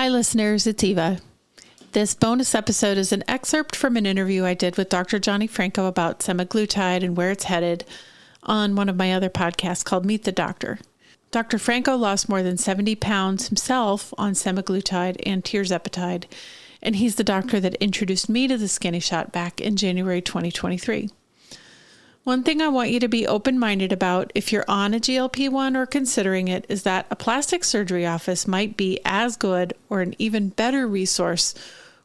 Hi listeners, it's Eva. This bonus episode is an excerpt from an interview I did with Dr. Johnny Franco about semaglutide and where it's headed on one of my other podcasts called Meet the Doctor. Dr. Franco lost more than 70 pounds himself on semaglutide and Tirzepatide, and he's the doctor that introduced me to the skinny shot back in January 2023. One thing I want you to be open-minded about if you're on a GLP-1 or considering it is that a plastic surgery office might be as good or an even better resource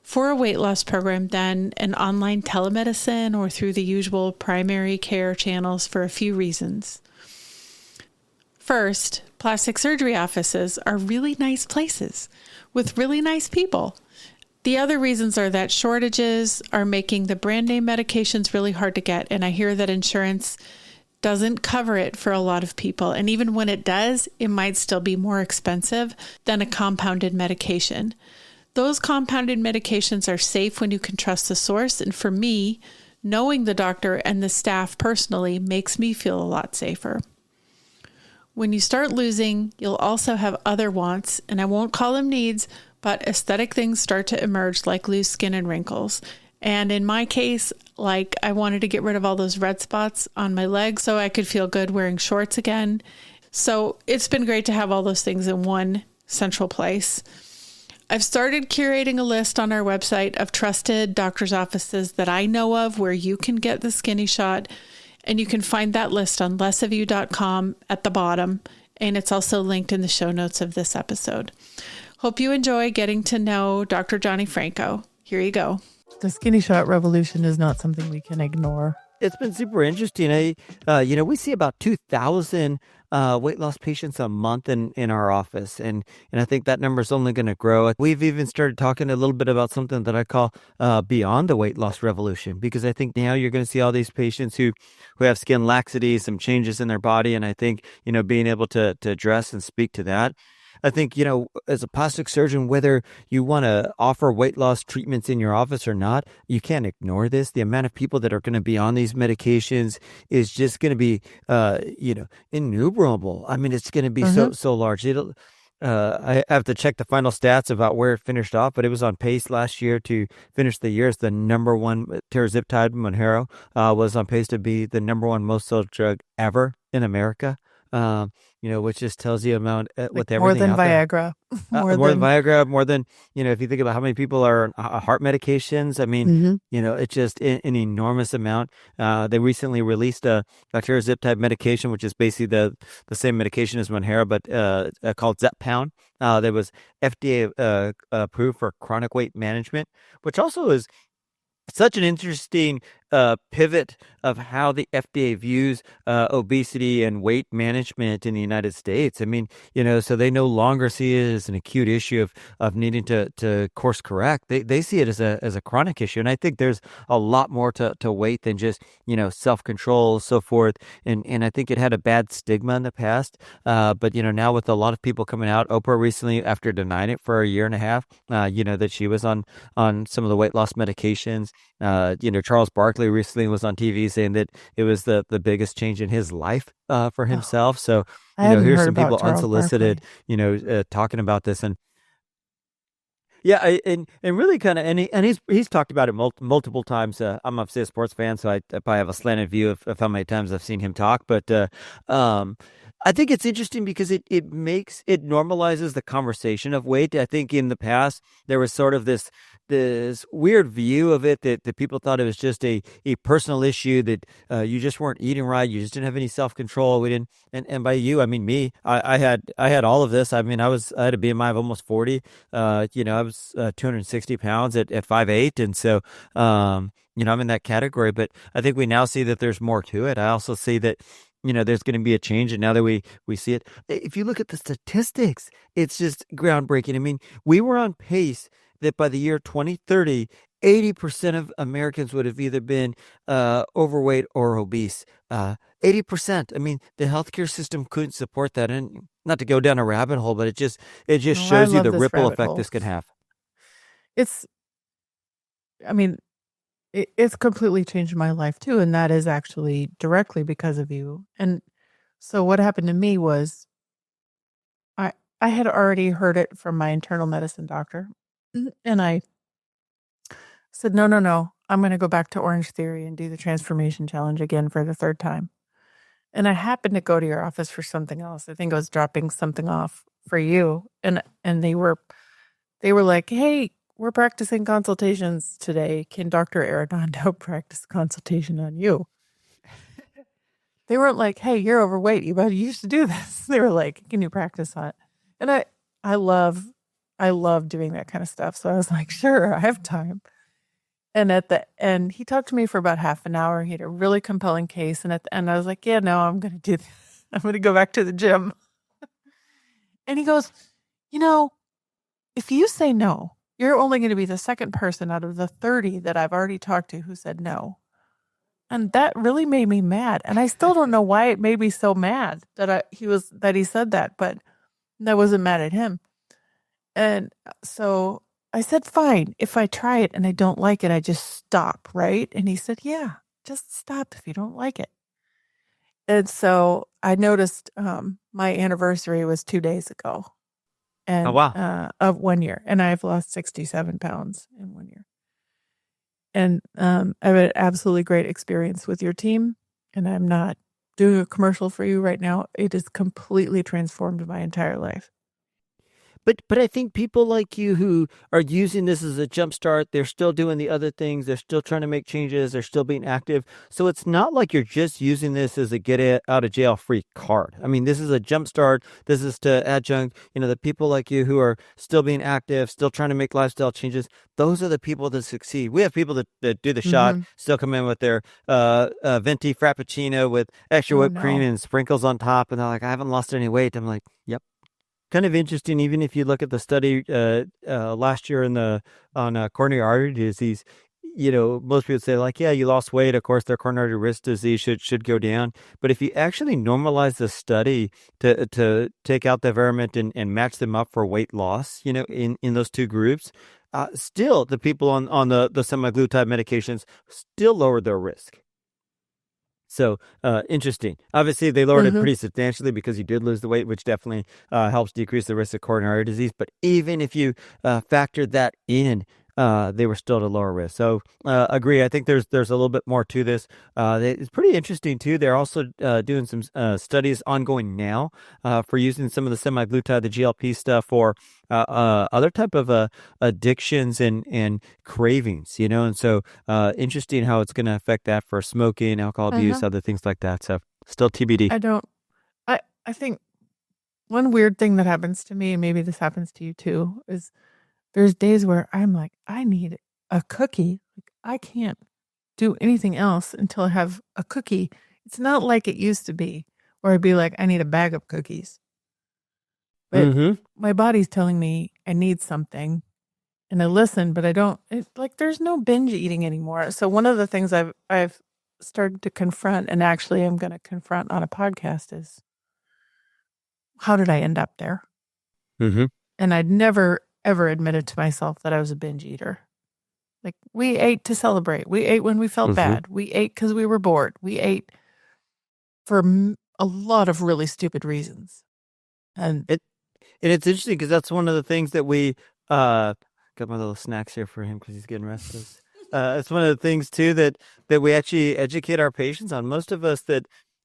for a weight loss program than an online telemedicine or through the usual primary care channels for a few reasons. First, plastic surgery offices are really nice places with really nice people. The other reasons are that shortages are making the brand name medications really hard to get, and I hear that insurance doesn't cover it for a lot of people. And even when it does, it might still be more expensive than a compounded medication. Those compounded medications are safe when you can trust the source, and for me, knowing the doctor and the staff personally makes me feel a lot safer. When you start losing, you'll also have other wants, and I won't call them needs, but aesthetic things start to emerge like loose skin and wrinkles. And in my case, like I wanted to get rid of all those red spots on my legs so I could feel good wearing shorts again. So it's been great to have all those things in one central place. I've started curating a list on our website of trusted doctor's offices that I know of where you can get the skinny shot. And you can find that list on lessofyou.com at the bottom. And it's also linked in the show notes of this episode. Hope you enjoy getting to know Dr. Johnny Franco. Here you go. The skinny shot revolution is not something we can ignore. It's been super interesting. We see about 2,000 weight loss patients a month in our office. And I think that number is only going to grow. We've even started talking a little bit about something that I call beyond the weight loss revolution, because I think now you're going to see all these patients who have skin laxity, some changes in their body. And I think, being able to address and speak to that. I think, as a plastic surgeon, whether you want to offer weight loss treatments in your office or not, you can't ignore this. The amount of people that are going to be on these medications is just going to be, innumerable. I mean, it's going to be so large. I have to check the final stats about where it finished off, but it was on pace last year to finish the year as the number one. Tirzepatide Monjaro was on pace to be the number one most sold drug ever in America. Which just tells you amount with everything more than out there. Viagra, more than Viagra, more than if you think about how many people are on heart medications. I mean, it's just an enormous amount. They recently released a Tirzepatide medication, which is basically the same medication as Monjaro, but called Zepbound. That was FDA approved for chronic weight management, which also is such an interesting pivot of how the FDA views obesity and weight management in the United States. I mean, so they no longer see it as an acute issue of needing to course correct. They see it as a chronic issue. And I think there's a lot more to weight than just, self-control, so forth. And I think it had a bad stigma in the past. But, now with a lot of people coming out, Oprah recently, after denying it for a year and a half, that she was on some of the weight loss medications. Charles Barkley recently was on TV saying that it was the biggest change in his life for himself. So, here's some people unsolicited, talking about this. And yeah, and really kind of, and he's talked about it multiple times. I'm obviously a sports fan, so I probably have a slanted view of how many times I've seen him talk. But I think it's interesting because it normalizes the conversation of weight. I think in the past there was sort of this weird view of it that people thought it was just a personal issue, that you just weren't eating right, you just didn't have any self-control. We didn't, and by you I mean me. I had all of this. I mean, I had a BMI of almost 40. I was 260 pounds at 5'8", and so I'm in that category. But I think we now see that there's more to it. I also see that there's going to be a change. And now that we see it, if you look at the statistics, it's just groundbreaking. I mean, we were on pace that by the year 2030, 80% of Americans would have either been overweight or obese. 80%. I mean, the healthcare system couldn't support that. And not to go down a rabbit hole, but it just shows you the ripple effect this could have. It's completely changed my life too. And that is actually directly because of you. And so what happened to me was I had already heard it from my internal medicine doctor. And I said, no. I'm going to go back to Orange Theory and do the transformation challenge again for the third time. And I happened to go to your office for something else. I think I was dropping something off for you. And they were like, hey, we're practicing consultations today. Can Dr. Arredondo practice consultation on you? They weren't like, hey, you're overweight. You used to do this. They were like, can you practice on it? And I love doing that kind of stuff. So I was like, sure, I have time. And at the end, he talked to me for about half an hour. He had a really compelling case. And at the end, I was like, yeah, no, I'm going to do this. I'm going to go back to the gym. And he goes, if you say no, you're only going to be the second person out of the 30 that I've already talked to who said no. And that really made me mad. And I still don't know why it made me so mad that he said that, but I wasn't mad at him. And so I said, fine, if I try it and I don't like it, I just stop, right? And he said, yeah, just stop if you don't like it. And so I noticed my anniversary was 2 days ago. And, Oh, wow. Of 1 year. And I've lost 67 pounds in 1 year. And I've had an absolutely great experience with your team. And I'm not doing a commercial for you right now. It has completely transformed my entire life. But I think people like you who are using this as a jumpstart, they're still doing the other things. They're still trying to make changes. They're still being active. So it's not like you're just using this as a get out of jail free card. I mean, this is a jumpstart. This is to adjunct, the people like you who are still being active, still trying to make lifestyle changes. Those are the people that succeed. We have people that do the shot, still come in with their venti frappuccino with extra whipped cream and sprinkles on top. And they're like, I haven't lost any weight. I'm like, yep. Kind of interesting, even if you look at the study last year on coronary artery disease, most people say like, yeah, you lost weight. Of course, their coronary risk disease should go down. But if you actually normalize the study to take out the variant and match them up for weight loss, in those two groups, still the people on the semaglutide medications still lowered their risk. So interesting. Obviously, they lowered it pretty substantially because you did lose the weight, which definitely helps decrease the risk of coronary disease. But even if you factored that in, they were still at a lower risk. So agree. I think there's a little bit more to this. It's pretty interesting too. They're also doing some studies ongoing now for using some of the semaglutide, the GLP stuff for other type of addictions and cravings, and so interesting how it's going to affect that for smoking, alcohol abuse, other things like that. So still TBD. I think one weird thing that happens to me, and maybe this happens to you too, is there's days where I'm like, I need a cookie. Like, I can't do anything else until I have a cookie. It's not like it used to be where I'd be like, I need a bag of cookies. But my body's telling me I need something, and I listen, but I don't. There's no binge eating anymore. So one of the things I've started to confront, and actually I'm going to confront on a podcast, is how did I end up there? And I'd never ever admitted to myself that I was a binge eater. Like, we ate to celebrate. We ate when we felt bad. We ate because we were bored. We ate for a lot of really stupid reasons. And it's interesting because that's one of the things that we got my little snacks here for him because he's getting restless. It's one of the things too that we actually educate our patients on. Most of us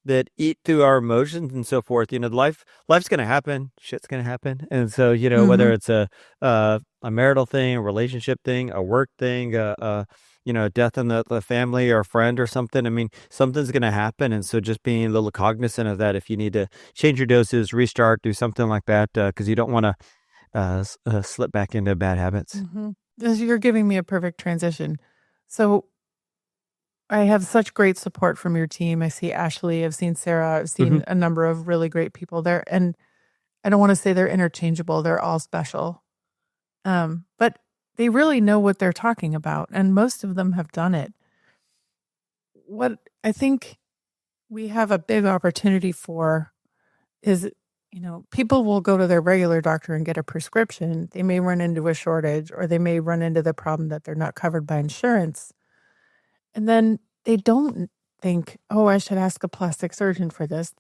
that eat through our emotions and so forth, life's going to happen, shit's going to happen. And so, whether it's a marital thing, a relationship thing, a work thing, a death in the family or a friend or something, I mean, something's going to happen. And so just being a little cognizant of that, if you need to change your doses, restart, do something like that, because you don't want to slip back into bad habits. You're giving me a perfect transition. So I have such great support from your team. I see Ashley, I've seen Sarah, I've seen a number of really great people there. And I don't want to say they're interchangeable. They're all special. But they really know what they're talking about. And most of them have done it. What I think we have a big opportunity for is, people will go to their regular doctor and get a prescription. They may run into a shortage, or they may run into the problem that they're not covered by insurance. And then they don't think, oh, I should ask a plastic surgeon for this.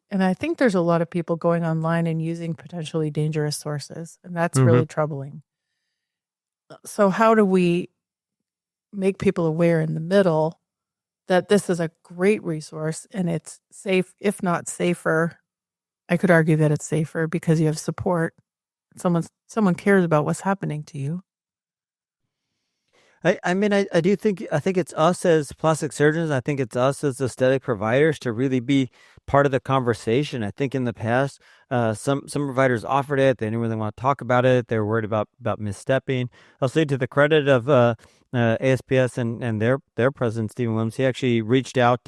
And I think there's a lot of people going online and using potentially dangerous sources, and that's really troubling. So how do we make people aware in the middle that this is a great resource and it's safe, if not safer? I could argue that it's safer because you have support. Someone cares about what's happening to you. I mean, I think it's us as plastic surgeons. I think it's us as aesthetic providers to really be part of the conversation. I think in the past, some providers offered it. They didn't really want to talk about it. They were worried about misstepping. I'll say to the credit of ASPS and their president, Stephen Williams, he actually reached out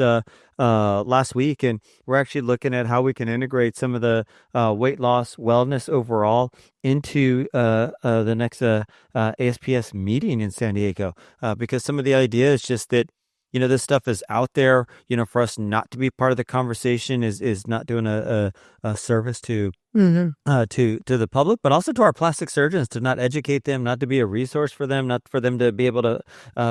last week, and we're actually looking at how we can integrate some of the weight loss wellness overall into the next ASPS meeting in San Diego, because some of the idea is just that, this stuff is out there, for us not to be part of the conversation is not doing a service to the public, but also to our plastic surgeons, to not educate them, not to be a resource for them, not for them to be able to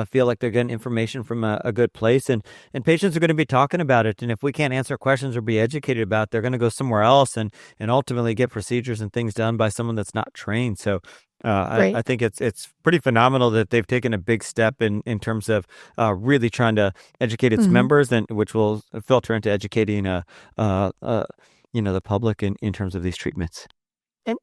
feel like they're getting information from a good place. And patients are going to be talking about it. And if we can't answer questions or be educated about it, they're going to go somewhere else and ultimately get procedures and things done by someone that's not trained. So I think it's pretty phenomenal that they've taken a big step in terms of really trying to educate its members, and which will filter into educating the public in terms of these treatments.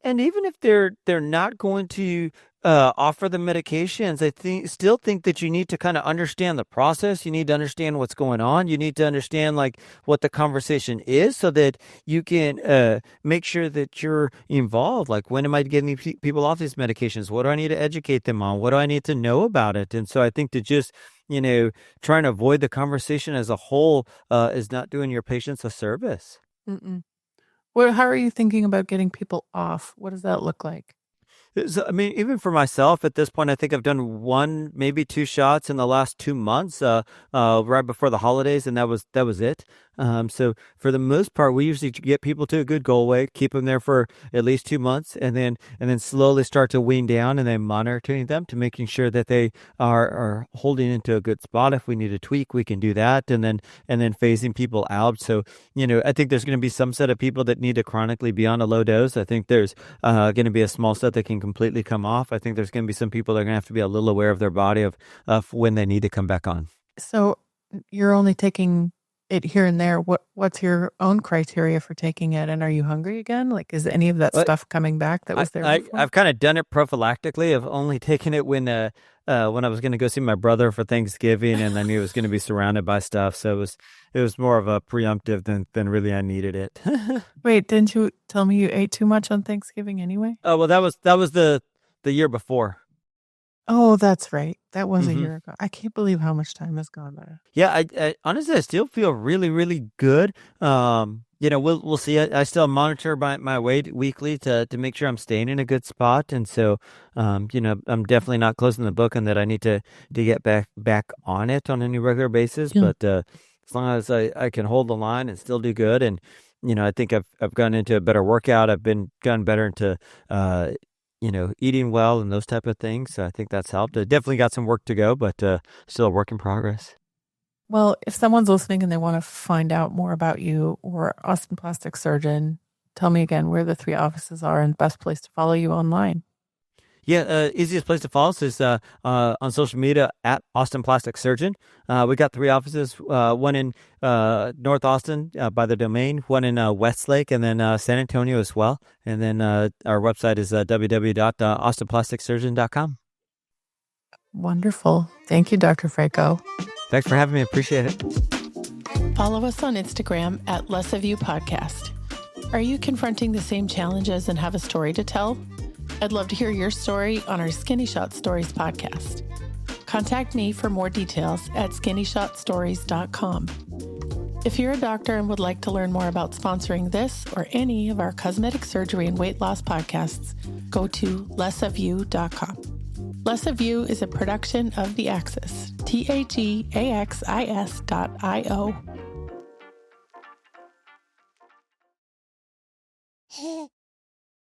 And even if they're not going to offer the medications, I still think that you need to kind of understand the process. You need to understand what's going on. You need to understand like what the conversation is, so that you can make sure that you're involved. Like, when am I getting these people off these medications? What do I need to educate them on? What do I need to know about it? And so I think that just trying to avoid the conversation as a whole is not doing your patients a service. How are you thinking about getting people off? What does that look like? So, I mean, even for myself at this point, I think I've done 1, maybe 2 shots in the last 2 months, right before the holidays, and that was it. So for the most part, we usually get people to a good goal weight, keep them there for at least 2 months, and then slowly start to wean down, and then monitoring them to making sure that they are holding into a good spot. If we need to tweak, we can do that, and then phasing people out. So I think there's going to be some set of people that need to chronically be on a low dose. I think there's going to be a small set that can completely come off. I think there's going to be some people that are going to have to be a little aware of their body of when they need to come back on. So you're only taking it here and there. What's your own criteria for taking it? And are you hungry again? Like, is any of that stuff coming back that was there before? I've kind of done it prophylactically. I've only taken it when I was going to go see my brother for Thanksgiving, and I knew I was going to be surrounded by stuff. So it was more of a preemptive than really I needed it. Wait, didn't you tell me you ate too much on Thanksgiving anyway? Oh, well, that was the year before. Oh, that's right. That was a year ago. I can't believe how much time has gone by. Yeah, I honestly, I still feel really, really good. We'll see. I still monitor my weight weekly to make sure I'm staying in a good spot. And so, I'm definitely not closing the book on that. I need to get back on it on any regular basis. Yeah. But as long as I can hold the line and still do good, and I think I've gotten into a better workout. I've gotten better into eating well and those type of things. So I think that's helped. I definitely got some work to go, but still a work in progress. Well, if someone's listening and they want to find out more about you or Austin Plastic Surgeon, tell me again where the 3 offices are and best place to follow you online. Yeah, easiest place to follow us is on social media at Austin Plastic Surgeon. We got 3 offices, one in North Austin by the Domain, one in Westlake, and then San Antonio as well. And then our website is www.austinplasticsurgeon.com. Wonderful. Thank you, Dr. Franco. Thanks for having me. Appreciate it. Follow us on Instagram at Less of You Podcast. Are you confronting the same challenges and have a story to tell? I'd love to hear your story on our Skinny Shot Stories podcast. Contact me for more details at skinnyshotstories.com. If you're a doctor and would like to learn more about sponsoring this or any of our cosmetic surgery and weight loss podcasts, go to lessofyou.com. Less of You is a production of The Axis, TAGAXIS.io,